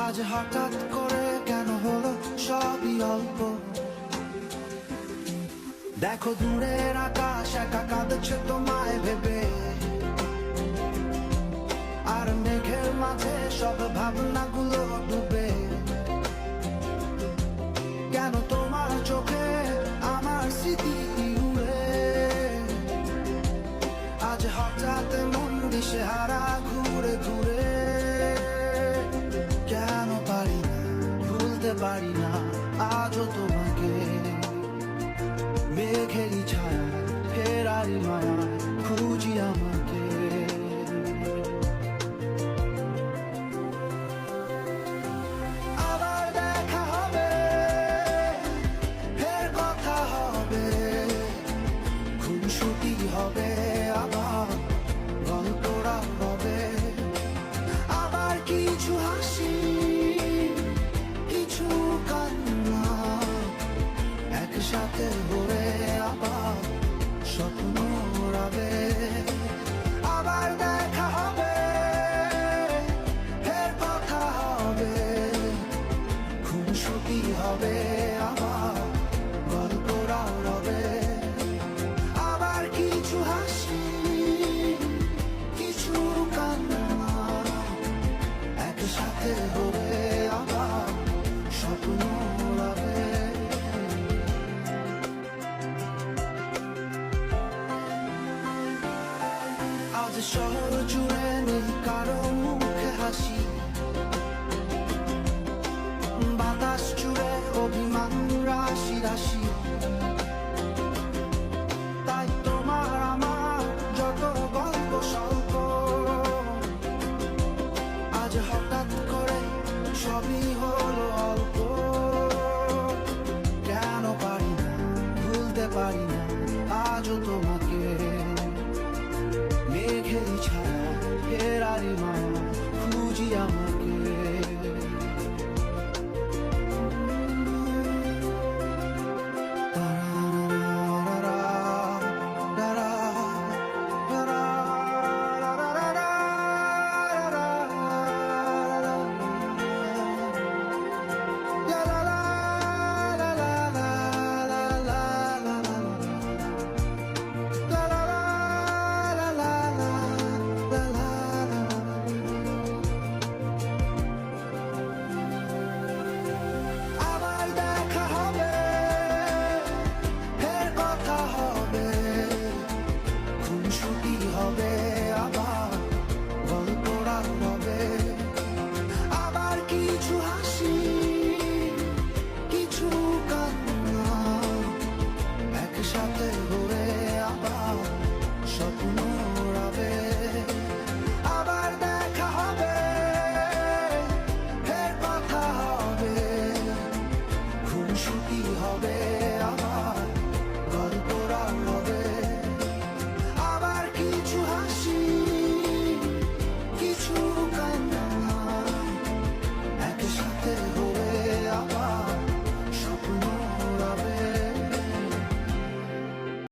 আজ হঠাৎ করে কেন হলো সবই অল্প। দেখো দূরের আকাশ একা কাঁদছে তোমায় ভেবে, আর মেঘের মাঝে সব ভাবনাগুলো ডুবে। কেন তোমার চোখে আমার স্মৃতি উড়ে, আজ হঠাৎ মন দিশেহারা ঘুরে ঘুরে। কেন পারি না ভুলতে পারি না আজও তোমাকে, মেঘেরই ছায়া ফেরারি মায়া খুঁজি আমাকে। আবার দেখা হবে, ফের কথা হবে, খুনসুটি হবে, আবার গল্পরা হবে। আবার কিছু হাসি কিছু কান্না একসাথে ভরে আবার স্বপ্ন রাবে। আবার দেখা হবে, ফের কথা হবে, খুনসুটি হবে, আবার গল্পরাও রবে। আবার কিছু হাসি কিছু কান্না একসাথে হবে, আবার স্বপ্ন রাবে। আজ শহর জুড়ে নেই কারো মুখে হাসি, বাতাস জুড়ে অভিমান রাশি রাশি। তাই তোমার আমার যত গল্প স্বল্প, আজ হঠাৎ করে সবই হলো অল্প।